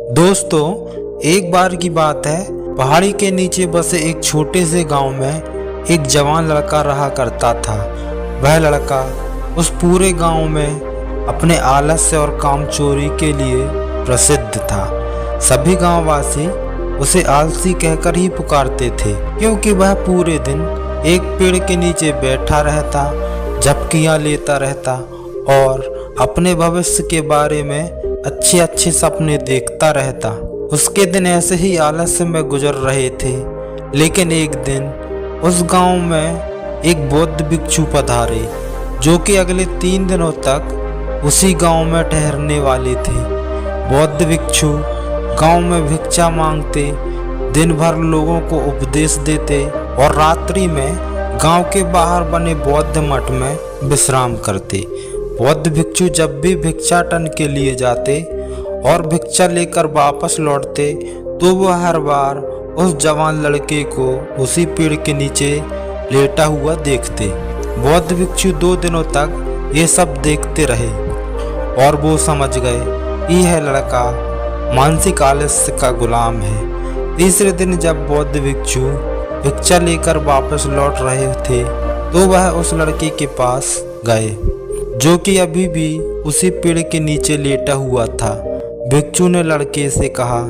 दोस्तों, एक बार की बात है। पहाड़ी के नीचे बसे एक छोटे से गांव में एक जवान लड़का रहा करता था। वह लड़का उस पूरे गांव में अपने आलस्य और कामचोरी के लिए प्रसिद्ध था। सभी गांववासी उसे आलसी कहकर ही पुकारते थे, क्योंकि वह पूरे दिन एक पेड़ के नीचे बैठा रहता, झपकियां लेता रहता और अपने भविष्य के बारे में अच्छे अच्छे सपने देखता रहता। उसके दिन ऐसे ही आलस्य में गुजर रहे थे। लेकिन एक दिन उस गांव में एक बौद्ध भिक्षु पधारे, जो कि अगले 3 दिनों तक उसी गांव में ठहरने वाले थे। बौद्ध भिक्षु गांव में भिक्षा मांगते, दिन भर लोगों को उपदेश देते और रात्रि में गांव के बाहर बने बौद्ध मठ में विश्राम करते। बौद्ध भिक्षु जब भी भिक्षाटन के लिए जाते और भिक्षा लेकर वापस लौटते, तो वह हर बार उस जवान लड़के को उसी पेड़ के नीचे लेटा हुआ देखते। बौद्ध भिक्षु 2 दिनों तक ये सब देखते रहे और वो समझ गए कि यह लड़का मानसिक आलस्य का गुलाम है। तीसरे दिन जब बौद्ध भिक्षु भिक्षा लेकर वापस लौट रहे थे, तो वह उस लड़के के पास गए, जो कि अभी भी उसी पेड़ के नीचे लेटा हुआ था। भिक्षु ने लड़के से कहा,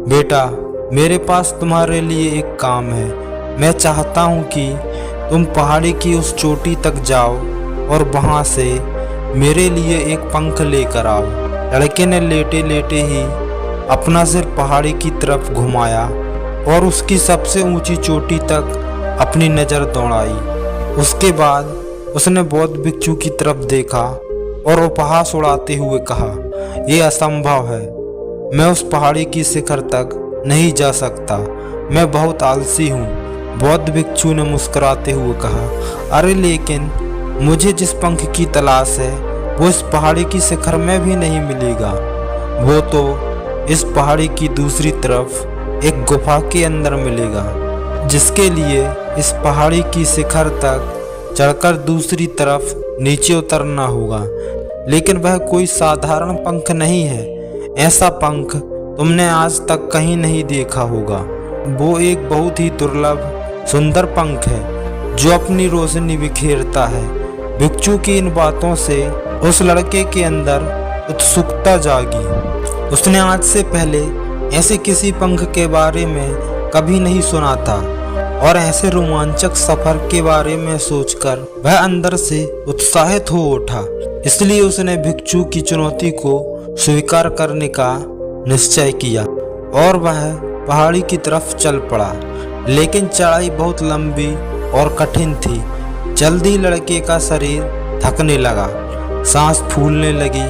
बेटा, मेरे पास तुम्हारे लिए एक काम है। मैं चाहता हूँ कि तुम पहाड़ी की उस चोटी तक जाओ और वहाँ से मेरे लिए एक पंख लेकर आओ। लड़के ने लेटे लेटे ही अपना सिर पहाड़ी की तरफ घुमाया और उसकी सबसे ऊंची चोटी तक अपनी नज़र दौड़ाई। उसके बाद उसने बौद्ध भिक्षु की तरफ देखा और उपहास उड़ाते हुए कहा, यह असंभव है। मैं उस पहाड़ी की शिखर तक नहीं जा सकता। मैं बहुत आलसी हूँ। बौद्ध भिक्षु ने मुस्कुराते हुए कहा, अरे लेकिन मुझे जिस पंख की तलाश है वो इस पहाड़ी की शिखर में भी नहीं मिलेगा। वो तो इस पहाड़ी की दूसरी तरफ एक गुफा के अंदर मिलेगा, जिसके लिए इस पहाड़ी की शिखर तक चढ़कर दूसरी तरफ नीचे उतरना होगा। लेकिन वह कोई साधारण पंख नहीं है। ऐसा पंख तुमने आज तक कहीं नहीं देखा होगा। वो एक बहुत ही दुर्लभ सुंदर पंख है, जो अपनी रोशनी बिखेरता है। भिक्षु की इन बातों से उस लड़के के अंदर उत्सुकता जागी। उसने आज से पहले ऐसे किसी पंख के बारे में कभी नहीं सुना था और ऐसे रोमांचक सफर के बारे में सोचकर वह अंदर से उत्साहित हो उठा। इसलिए उसने भिक्षु की चुनौती को स्वीकार करने का निश्चय किया और वह पहाड़ी की तरफ चल पड़ा। लेकिन चढ़ाई बहुत लंबी और कठिन थी। जल्दी लड़के का शरीर थकने लगा, सांस फूलने लगी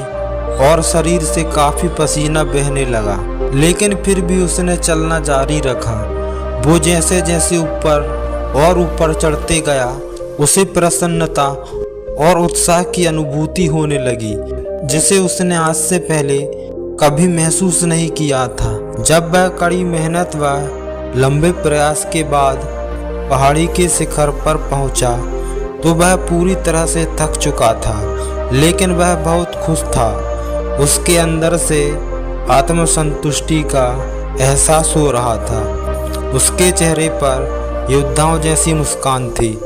और शरीर से काफी पसीना बहने लगा। लेकिन फिर भी उसने चलना जारी रखा। वो जैसे जैसे ऊपर और ऊपर चढ़ते गया, उसे प्रसन्नता और उत्साह की अनुभूति होने लगी, जिसे उसने आज से पहले कभी महसूस नहीं किया था। जब वह कड़ी मेहनत व लंबे प्रयास के बाद पहाड़ी के शिखर पर पहुंचा, तो वह पूरी तरह से थक चुका था, लेकिन वह बहुत खुश था। उसके अंदर से आत्मसंतुष्टि का एहसास हो रहा था। उसके चेहरे पर योद्धाओं जैसी मुस्कान थी,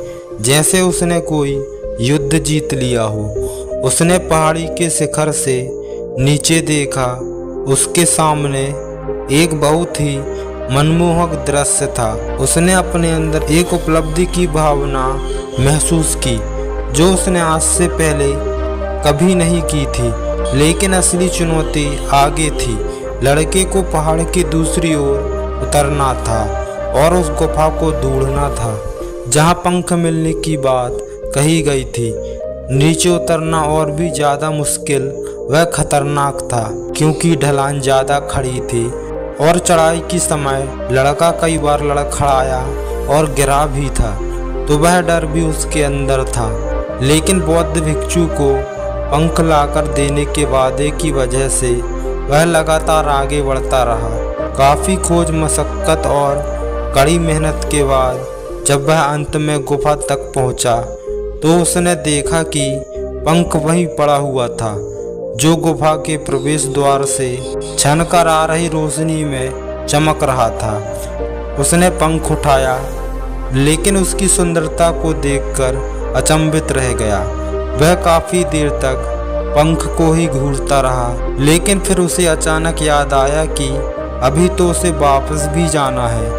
जैसे उसने कोई युद्ध जीत लिया हो। उसने पहाड़ी के शिखर से नीचे देखा। उसके सामने एक बहुत ही मनमोहक दृश्य था। उसने अपने अंदर एक उपलब्धि की भावना महसूस की, जो उसने आज से पहले कभी नहीं की थी। लेकिन असली चुनौती आगे थी। लड़के को पहाड़ की दूसरी ओर उतरना था और उस गुफा को ढूंढना था, जहां पंख मिलने की बात कही गई थी। नीचे उतरना और भी ज़्यादा मुश्किल व खतरनाक था, क्योंकि ढलान ज़्यादा खड़ी थी और चढ़ाई के समय लड़का कई बार लड़खड़ाया और गिरा भी था, तो वह डर भी उसके अंदर था। लेकिन बौद्ध भिक्षु को पंख लाकर देने के वादे की वजह से वह लगातार आगे बढ़ता रहा। काफ़ी खोज मशक्क़त और कड़ी मेहनत के बाद जब वह अंत में गुफा तक पहुंचा, तो उसने देखा कि पंख वहीं पड़ा हुआ था। जो गुफा के प्रवेश द्वार से छनकर आ रही रोशनी में चमक रहा था। उसने पंख उठाया, लेकिन उसकी सुंदरता को देखकर अचंभित रह गया। वह काफी देर तक पंख को ही घूरता रहा, लेकिन फिर उसे अचानक याद आया कि अभी तो उसे वापस भी जाना है।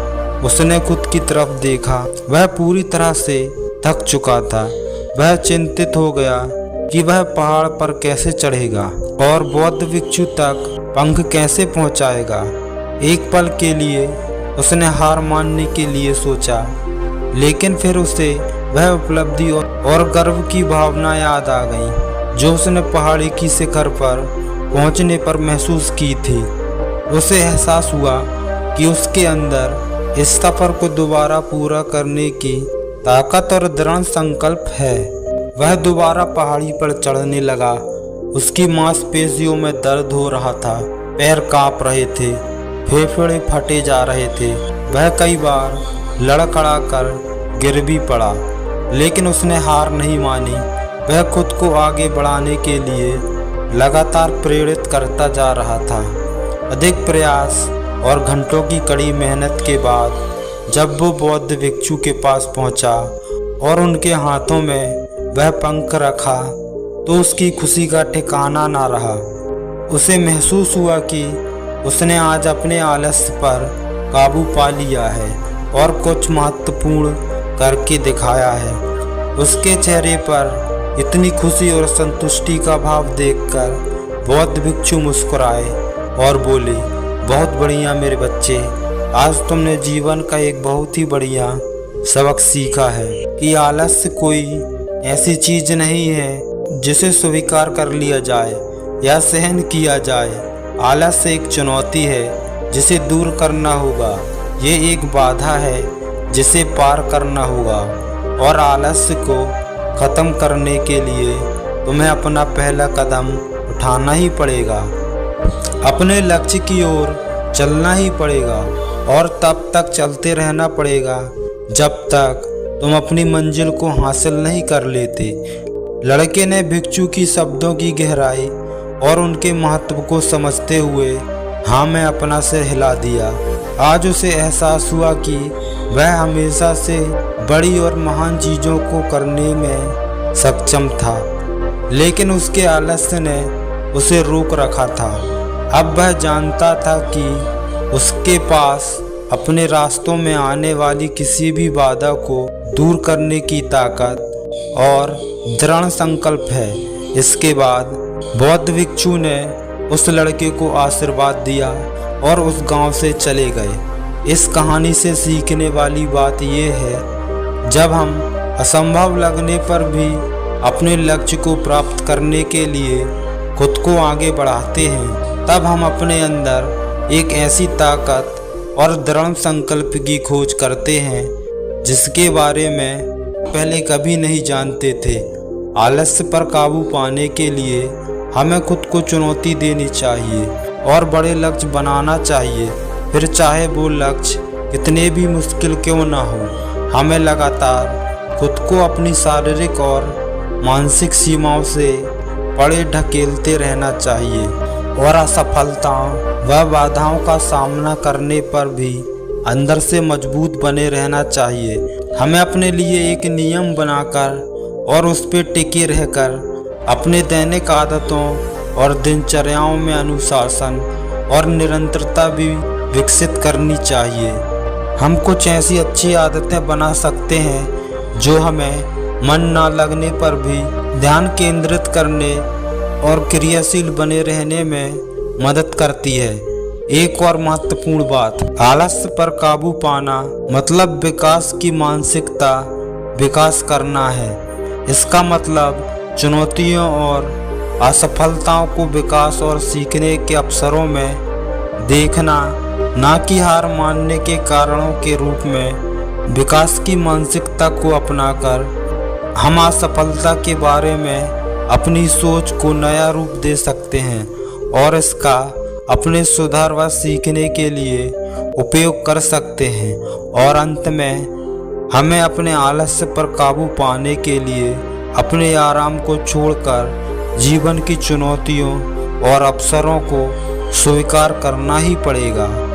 उसने खुद की तरफ देखा, वह पूरी तरह से थक चुका था। वह चिंतित हो गया कि वह पहाड़ पर कैसे चढ़ेगा और बौद्ध भिक्षु तक पंख कैसे पहुंचाएगा। एक पल के लिए उसने हार मानने के लिए सोचा, लेकिन फिर उसे वह उपलब्धि और गर्व की भावना याद आ गई जो उसने पहाड़ी की शिखर पर पहुंचने पर महसूस की थी। उसे एहसास हुआ कि उसके अंदर इस सफर को दोबारा पूरा करने की ताकत और दृढ़ संकल्प है। वह दोबारा पहाड़ी पर चढ़ने लगा। उसकी मांसपेशियों में दर्द हो रहा था, पैर कांप रहे थे, फेफड़े फटे जा रहे थे। वह कई बार लड़खड़ा कर गिर भी पड़ा, लेकिन उसने हार नहीं मानी। वह खुद को आगे बढ़ाने के लिए लगातार प्रेरित करता जा रहा था। अधिक प्रयास और घंटों की कड़ी मेहनत के बाद जब वो बौद्ध भिक्षु के पास पहुंचा और उनके हाथों में वह पंख रखा, तो उसकी खुशी का ठिकाना ना रहा। उसे महसूस हुआ कि उसने आज अपने आलस्य पर काबू पा लिया है और कुछ महत्वपूर्ण करके दिखाया है। उसके चेहरे पर इतनी खुशी और संतुष्टि का भाव देखकर बौद्ध भिक्षु मुस्कुराए और बोले, बहुत बढ़िया मेरे बच्चे, आज तुमने जीवन का एक बहुत ही बढ़िया सबक सीखा है कि आलस्य कोई ऐसी चीज नहीं है जिसे स्वीकार कर लिया जाए या सहन किया जाए। आलस्य एक चुनौती है जिसे दूर करना होगा। ये एक बाधा है जिसे पार करना होगा और आलस्य को खत्म करने के लिए तुम्हें अपना पहला कदम उठाना ही पड़ेगा। अपने लक्ष्य की ओर चलना ही पड़ेगा और तब तक चलते रहना पड़ेगा जब तक तुम अपनी मंजिल को हासिल नहीं कर लेते। लड़के ने भिक्षु की शब्दों की गहराई और उनके महत्व को समझते हुए हाँ में अपना सिर हिला दिया। आज उसे एहसास हुआ कि वह हमेशा से बड़ी और महान चीज़ों को करने में सक्षम था, लेकिन उसके आलस्य ने उसे रोक रखा था। अब वह जानता था कि उसके पास अपने रास्तों में आने वाली किसी भी बाधा को दूर करने की ताकत और दृढ़ संकल्प है। इसके बाद बौद्ध भिक्षु ने उस लड़के को आशीर्वाद दिया और उस गांव से चले गए। इस कहानी से सीखने वाली बात यह है, जब हम असंभव लगने पर भी अपने लक्ष्य को प्राप्त करने के लिए खुद को आगे बढ़ाते हैं, तब हम अपने अंदर एक ऐसी ताकत और दृढ़ संकल्प की खोज करते हैं जिसके बारे में पहले कभी नहीं जानते थे। आलस्य पर काबू पाने के लिए हमें खुद को चुनौती देनी चाहिए और बड़े लक्ष्य बनाना चाहिए, फिर चाहे वो लक्ष्य कितने भी मुश्किल क्यों ना हो। हमें लगातार खुद को अपनी शारीरिक और मानसिक सीमाओं से परे ढकेलते रहना चाहिए और असफलताओं व बाधाओं का सामना करने पर भी अंदर से मजबूत बने रहना चाहिए। हमें अपने लिए एक नियम बनाकर और उस पर टिके रहकर अपने दैनिक आदतों और दिनचर्याओं में अनुशासन और निरंतरता भी विकसित करनी चाहिए। हम कुछ ऐसी अच्छी आदतें बना सकते हैं जो हमें मन ना लगने पर भी ध्यान केंद्रित करने और क्रियाशील बने रहने में मदद करती है। एक और महत्वपूर्ण बात, आलस्य पर काबू पाना मतलब विकास की मानसिकता विकास करना है। इसका मतलब चुनौतियों और असफलताओं को विकास और सीखने के अवसरों में देखना, ना कि हार मानने के कारणों के रूप में। विकास की मानसिकता को अपनाकर हम असफलता के बारे में अपनी सोच को नया रूप दे सकते हैं और इसका अपने सुधार व सीखने के लिए उपयोग कर सकते हैं। और अंत में हमें अपने आलस्य पर काबू पाने के लिए अपने आराम को छोड़कर जीवन की चुनौतियों और अवसरों को स्वीकार करना ही पड़ेगा।